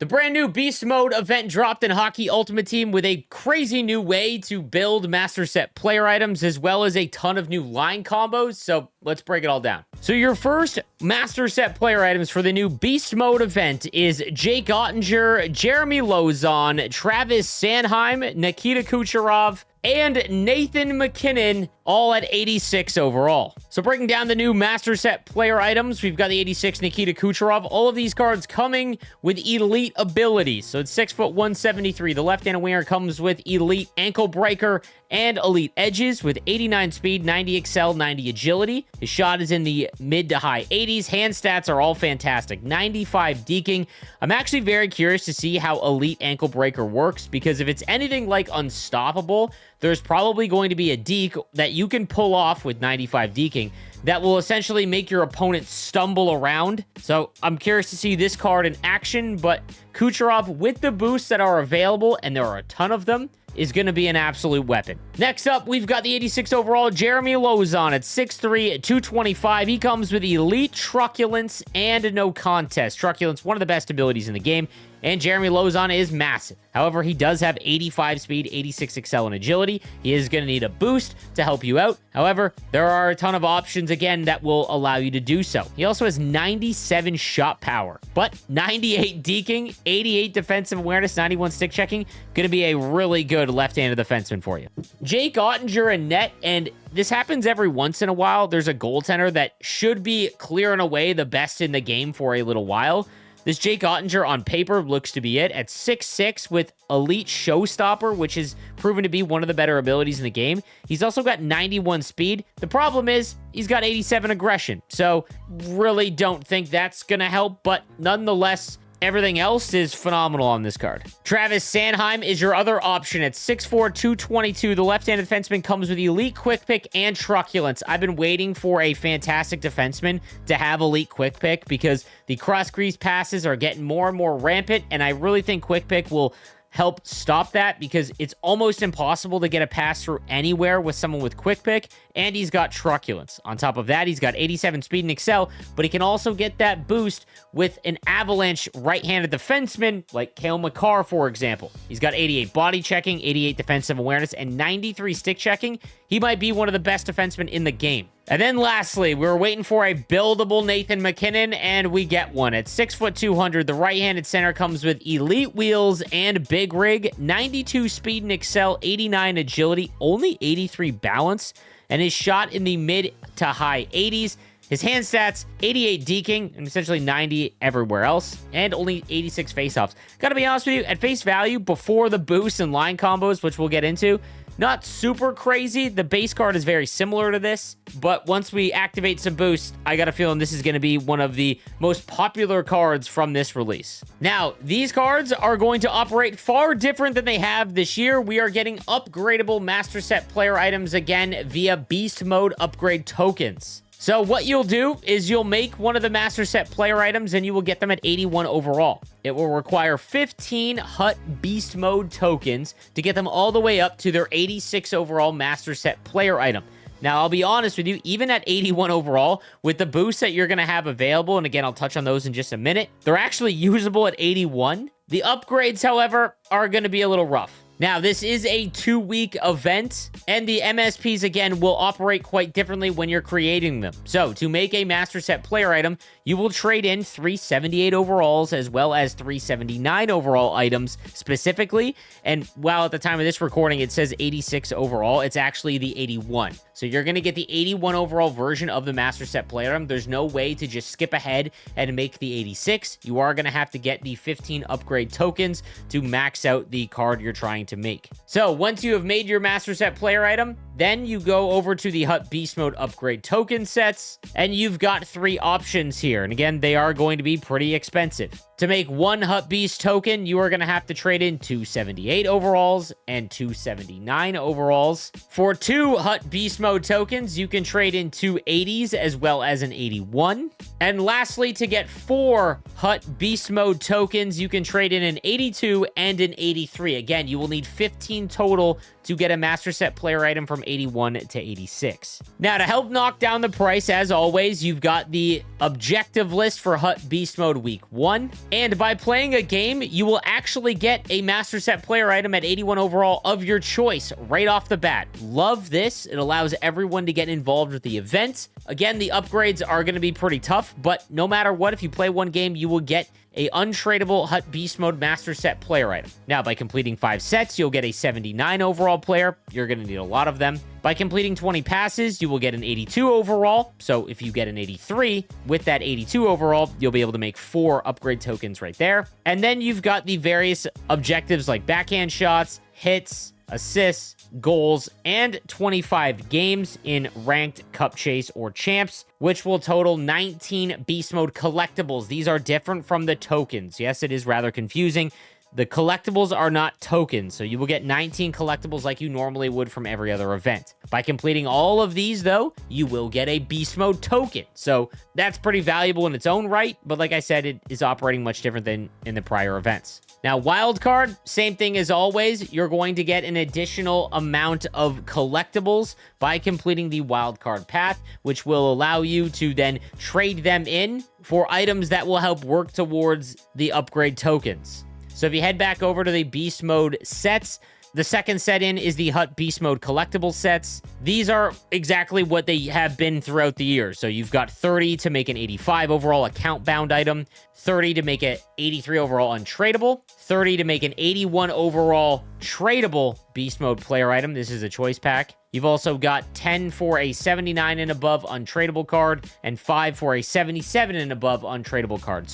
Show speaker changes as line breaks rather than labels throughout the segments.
The brand new Beast Mode event dropped in Hockey Ultimate Team with a crazy new way to build Master Set player items, as well as a ton of new line combos. So let's break it all down. So your first Master Set player items for the new Beast Mode event is Jake Oettinger, Jeremy Lauzon, Travis Sanheim, Nikita Kucherov, and Nathan MacKinnon, all at 86 overall. So breaking down the new Master Set player items, we've got the 86 Nikita Kucherov. All of these cards coming with elite abilities. So it's 6 foot 173. The left-handed winger comes with elite ankle breaker and elite edges with 89 speed, 90 excel, 90 agility. His shot is in the mid to high 80s. Hand stats are all fantastic. 95 deking. I'm actually very curious to see how elite ankle breaker works, because if it's anything like unstoppable, there's probably going to be a deke that you can pull off with 95 deking that will essentially make your opponent stumble around. So I'm curious to see this card in action, but Kucherov, with the boosts that are available, and there are a ton of them, is going to be an absolute weapon. Next up, we've got the 86 overall Jeremy Lauzon at 6'3", 225. He comes with elite truculence and no contest. Truculence, one of the best abilities in the game, and Jeremy Lauzon is massive. However, he does have 85 speed, 86 excel, and agility. He is going to need a boost to help you out. However, there are a ton of options, again, that will allow you to do so. He also has 97 shot power, but 98 deking, 88 defensive awareness, 91 stick checking. Going to be a really good left-handed defenseman for you. Jake Oettinger in net, and this happens every once in a while. There's a goaltender that should be clear and away the best in the game for a little while. This Jake Oettinger on paper looks to be it at 6'6" with elite showstopper, which is proven to be one of the better abilities in the game. He's also got 91 speed. The problem is he's got 87 aggression. So really don't think that's going to help, but nonetheless, everything else is phenomenal on this card. Travis Sanheim is your other option at 6'4", 222. The left-handed defenseman comes with elite quick pick and truculence. I've been waiting for a fantastic defenseman to have elite quick pick, because the cross-crease passes are getting more and more rampant, and I really think quick pick will help stop that, because it's almost impossible to get a pass through anywhere with someone with quick pick, and he's got truculence. On top of that, he's got 87 speed and excel, but he can also get that boost with an avalanche right-handed defenseman like Cale Makar, for example. He's got 88 body checking, 88 defensive awareness, and 93 stick checking. He might be one of the best defensemen in the game. And then lastly, we were waiting for a buildable Nathan MacKinnon, and we get one. At 6 foot 200, the right-handed center comes with elite wheels and big rig, 92 speed and excel, 89 agility, only 83 balance, and his shot in the mid to high 80s. His hand stats, 88 deking, and essentially 90 everywhere else, and only 86 faceoffs. Gotta be honest with you, at face value, before the boosts and line combos, which we'll get into, not super crazy. The base card is very similar to this, but once we activate some boosts, I got a feeling this is going to be one of the most popular cards from this release. Now, these cards are going to operate far different than they have this year. We are getting upgradable Master Set player items again via Beast Mode upgrade tokens. So what you'll do is you'll make one of the Master Set player items, and you will get them at 81 overall. It will require 15 Hut Beast Mode tokens to get them all the way up to their 86 overall Master Set player item. Now, I'll be honest with you, even at 81 overall, with the boosts that you're going to have available, and again, I'll touch on those in just a minute, they're actually usable at 81. The upgrades, however, are going to be a little rough. Now, this is a 2-week event, and the MSPs, again, will operate quite differently when you're creating them. So, to make a Master Set player item, you will trade in 378 overalls as well as 379 overall items specifically. And while at the time of this recording, it says 86 overall, it's actually the 81. So you're going to get the 81 overall version of the Master Set player item. There's no way to just skip ahead and make the 86. You are going to have to get the 15 upgrade tokens to max out the card you're trying to make. So once you have made your Master Set player item, then you go over to the Hut Beast Mode upgrade token sets, and you've got 3 options here. And again, they are going to be pretty expensive. To make one Hut Beast token, you are going to have to trade in 278 overalls and 279 overalls. For 2 Hut Beast Mode tokens, you can trade in 2 80s as well as an 81. And lastly, to get 4 Hut Beast Mode tokens, you can trade in an 82 and an 83. Again, you will need 15 total to get a Master Set player item from 81 to 86. Now, to help knock down the price, as always, you've got the objective list for Hut Beast Mode Week 1. And by playing a game, you will actually get a Master Set player item at 81 overall of your choice right off the bat. Love this. It allows everyone to get involved with the event. Again, the upgrades are going to be pretty tough, but no matter what, if you play one game, you will get a untradeable Hut Beast Mode Master Set player item. Now, by completing 5 sets, you'll get a 79 overall player. You're going to need a lot of them. By completing 20 passes, you will get an 82 overall. So if you get an 83, with that 82 overall, you'll be able to make 4 upgrade tokens right there. And then you've got the various objectives like backhand shots, hits, assists, goals, and 25 games in ranked, cup chase, or champs, which will total 19 beast mode collectibles. These are different from the tokens. Yes, it is rather confusing. The collectibles are not tokens, so you will get 19 collectibles like you normally would from every other event. By completing all of these, though, you will get a beast mode token. So that's pretty valuable in its own right, but like I said, it is operating much different than in the prior events. Now, wildcard, same thing as always. You're going to get an additional amount of collectibles by completing the wildcard path, which will allow you to then trade them in for items that will help work towards the upgrade tokens. So if you head back over to the beast mode sets, the second set in is the Hut Beast Mode collectible sets. These are exactly what they have been throughout the year. So you've got 30 to make an 85 overall account bound item, 30 to make an 83 overall untradeable, 30 to make an 81 overall tradable Beast Mode player item. This is a choice pack. You've also got 10 for a 79 and above untradeable card, and 5 for a 77 and above untradeable card.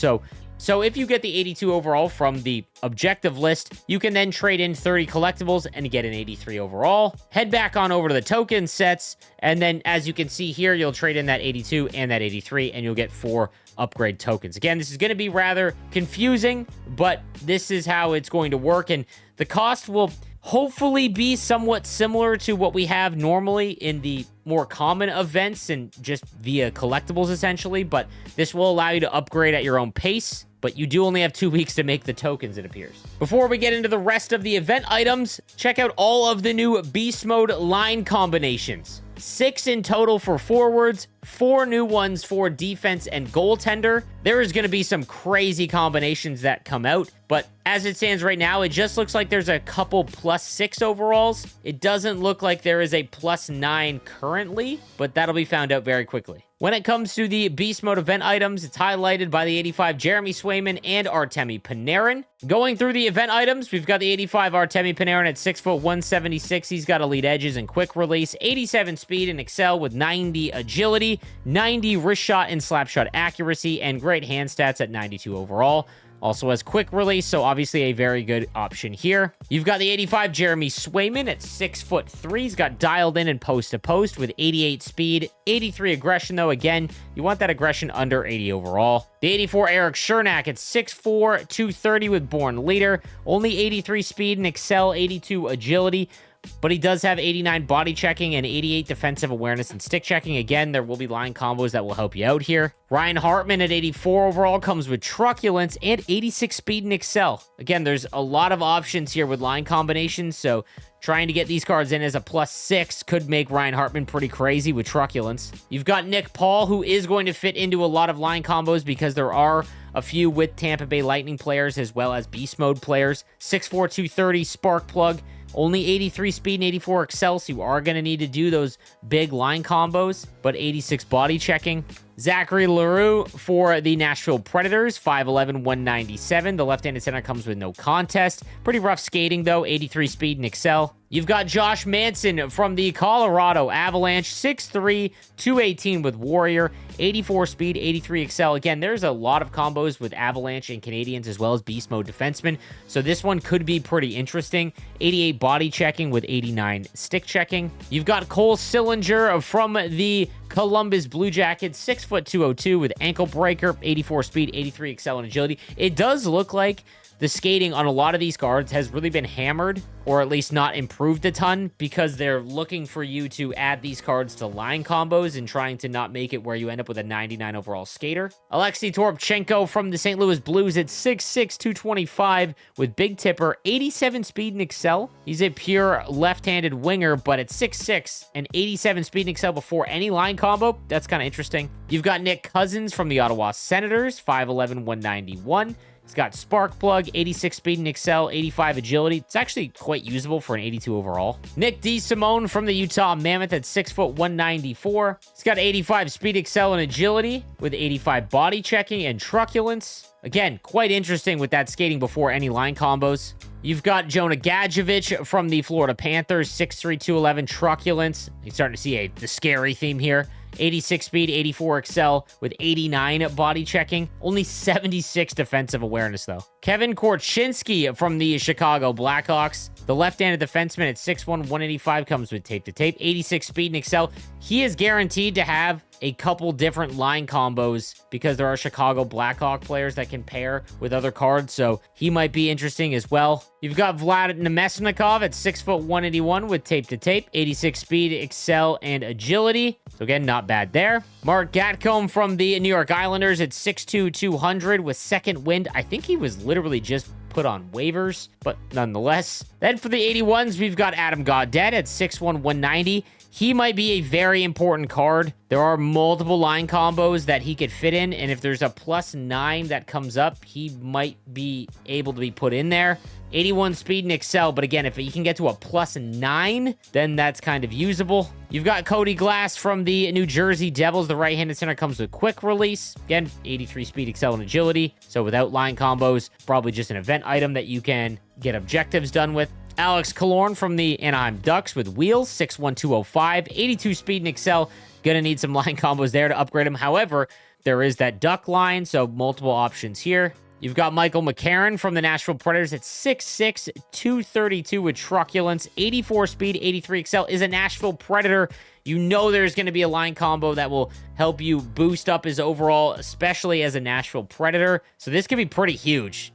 So if you get the 82 overall from the objective list, you can then trade in 30 collectibles and get an 83 overall. Head back on over to the token sets, and then as you can see here, you'll trade in that 82 and that 83, and you'll get 4 upgrade tokens. Again, this is going to be rather confusing, but this is how it's going to work, and the cost will hopefully be somewhat similar to what we have normally in the more common events and just via collectibles essentially, but this will allow you to upgrade at your own pace, but you do only have 2 weeks to make the tokens, it appears. Before we get into the rest of the event items, check out all of the new Beast Mode line combinations. 6 in total for forwards, 4 new ones for defense and goaltender. There is going to be some crazy combinations that come out, but as it stands right now, it just looks like there's a couple +6 overalls. It doesn't look like there is a +9 currently, but that'll be found out very quickly. When it comes to the Beast Mode event items, it's highlighted by the 85 Jeremy Swayman and Artemi Panarin. Going through the event items, we've got the 85 Artemi Panarin at 6 foot 176. He's got elite edges and quick release, 87 speed and excel with 90 agility, 90 wrist shot and slap shot accuracy, and great hand stats at 92 overall. Also has quick release, so obviously a very good option here. You've got the 85 Jeremy Swayman at 6'3". He's got dialed in and post to post with 88 speed, 83 aggression though. Again, you want that aggression under 80 overall. The 84 Eric Chernak at 6'4", 230 with Born Leader, only 83 speed and excel, 82 agility. But he does have 89 body checking and 88 defensive awareness and stick checking. Again, there will be line combos that will help you out here. Ryan Hartman at 84 overall comes with truculence and 86 speed and excel. Again, there's a lot of options here with line combinations, so trying to get these cards in as a +6 could make Ryan Hartman pretty crazy with truculence. You've got Nick Paul, who is going to fit into a lot of line combos because there are a few with Tampa Bay Lightning players as well as Beast Mode players. 6'4", 230 spark plug. Only 83 speed and 84 excel, so you are going to need to do those big line combos, but 86 body checking. Zachary Leroux for the Nashville Predators, 5'11", 197. The left-handed center comes with no contest. Pretty rough skating, though, 83 speed and excel. You've got Josh Manson from the Colorado Avalanche, 6'3", 218 with Warrior, 84 speed, 83 excel. Again, there's a lot of combos with Avalanche and Canadians as well as Beast Mode defensemen, so this one could be pretty interesting. 88 body checking with 89 stick checking. You've got Cole Sillinger from the Columbus Blue Jackets, 6'2", 202 with ankle breaker, 84 speed, 83 excel and agility. It does look like the skating on a lot of these cards has really been hammered, or at least not improved a ton, because they're looking for you to add these cards to line combos and trying to not make it where you end up with a 99 overall skater. Alexei Toropchenko from the St. Louis Blues at 6'6", 225 with big tipper, 87 speed and excel. He's a pure left-handed winger, but at 6'6" and 87 speed and excel before any line combo, that's kind of interesting. You've got Nick Cousins from the Ottawa Senators, 5'11", 191. It's got Spark Plug, 86 speed and excel, 85 agility. It's actually quite usable for an 82 overall. Nick DeSimone from the Utah Mammoth at 6 foot 194. It's got 85 speed, excel, and agility with 85 body checking and truculence. Again, quite interesting with that skating before any line combos. You've got Jonah Gadjevich from the Florida Panthers, 6'3", 211 truculence. You're starting to see the scary theme here. 86 speed, 84 excel with 89 body checking. Only 76 defensive awareness, though. Kevin Korchinski from the Chicago Blackhawks. The left-handed defenseman at 6'1", 185 comes with tape-to-tape. 86 speed and excel. He is guaranteed to have a couple different line combos because there are Chicago Blackhawk players that can pair with other cards, so he might be interesting as well. You've got Vlad Nemesnikov at 6 foot 181 with tape-to-tape, 86 speed, excel, and agility. So again, not bad there. Mark Gatcomb from the New York Islanders at 6'2", 200 with second wind. I think he was literally just put on waivers, but nonetheless. Then for the 81s, we've got Adam Gaudette at 6'1", 190. He might be a very important card. There are multiple line combos that he could fit in, and if there's a +9 that comes up, he might be able to be put in there. 81 speed and excel, but again, if he can get to a +9, then that's kind of usable. You've got Cody Glass from the New Jersey Devils. The right-handed center comes with quick release. Again, 83 speed, excel, and agility. So without line combos, probably just an event item that you can get objectives done with. Alex Killorn from the Anaheim Ducks with wheels, 6'1", 205, 82 speed and excel. Gonna need some line combos there to upgrade him. However, there is that Duck line, so multiple options here. You've got Michael McCarron from the Nashville Predators at 6'6", 232 with truculence, 84 speed, 83 excel, is a Nashville Predator. You know there's going to be a line combo that will help you boost up his overall, especially as a Nashville Predator. So this could be pretty huge,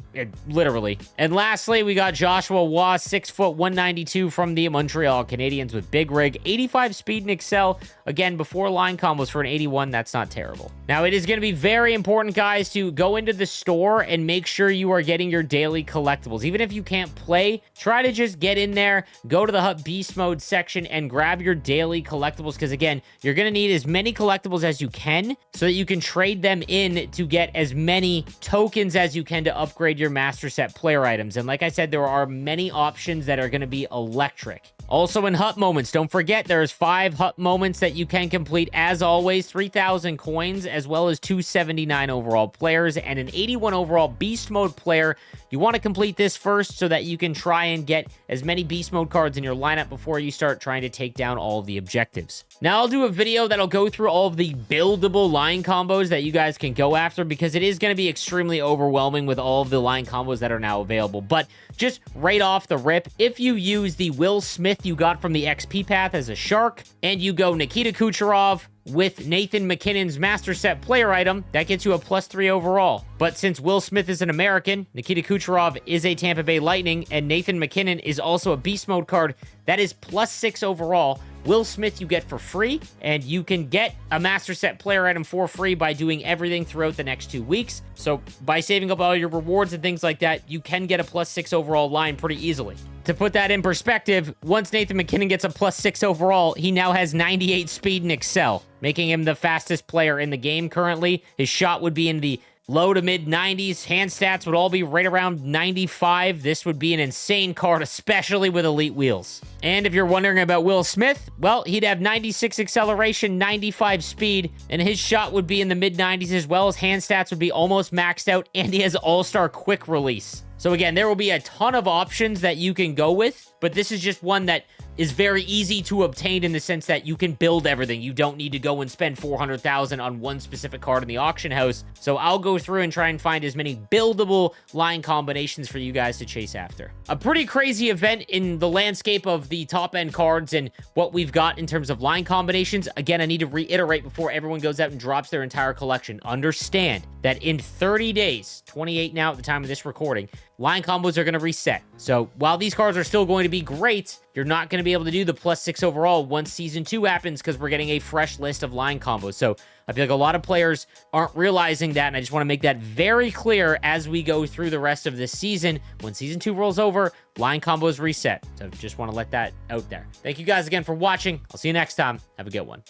literally. And lastly, we got Joshua Waugh, 6 foot 192 from the Montreal Canadiens with big rig, 85 speed and excel. Again, before line combos for an 81, that's not terrible. Now, it is going to be very important, guys, to go into the store and make sure you are getting your daily collectibles. Even if you can't play, try to just get in there, go to the Hut Beast Mode section, and grab your daily collectibles. Because again, you're going to need as many collectibles as you can so that you can trade them in to get as many tokens as you can to upgrade your Master Set player items. And like I said, there are many options that are going to be electric. Also in Hut Moments, don't forget there's 5 Hut Moments that you can complete. As always, 3,000 coins, as well as 279 overall players and an 81 overall Beast Mode player. You want to complete this first so that you can try and get as many Beast Mode cards in your lineup before you start trying to take down all of the objectives. Now, I'll do a video that'll go through all of the buildable line combos that you guys can go after because it is going to be extremely overwhelming with all of the line combos that are now available. But just right off the rip, if you use the Will Smith you got from the XP path as a shark, and you go Nikita Kucherov with Nathan MacKinnon's Master Set player item, that gets you a +3 overall. But since Will Smith is an American, Nikita Kucherov is a Tampa Bay Lightning, and Nathan MacKinnon is also a Beast Mode card, that is +6 overall. Will Smith you get for free, and you can get a Master Set player item for free by doing everything throughout the next 2 weeks. So by saving up all your rewards and things like that, you can get a +6 overall line pretty easily. To put that in perspective, once Nathan MacKinnon gets a +6 overall, he now has 98 speed and excel, making him the fastest player in the game currently. His shot would be in the low to mid 90s. Hand stats would all be right around 95. This would be an insane card, especially with elite wheels. And if you're wondering about Will Smith, well, he'd have 96 acceleration, 95 speed, and his shot would be in the mid 90s as well. As hand stats would be almost maxed out, and he has all-star quick release. So again, there will be a ton of options that you can go with, but this is just one that is very easy to obtain in the sense that you can build everything. You don't need to go and spend $400,000 on one specific card in the auction house. So I'll go through and try and find as many buildable line combinations for you guys to chase after. A pretty crazy event in the landscape of the top end cards and what we've got in terms of line combinations. Again, I need to reiterate before everyone goes out and drops their entire collection. Understand that in 30 days, 28 now at the time of this recording, line combos are going to reset. So while these cards are still going to be great, you're not going to be able to do the +6 overall once Season 2 happens because we're getting a fresh list of line combos. So I feel like a lot of players aren't realizing that, and I just want to make that very clear as we go through the rest of this season. When Season 2 rolls over, line combos reset. So just want to let that out there. Thank you guys again for watching. I'll see you next time. Have a good one.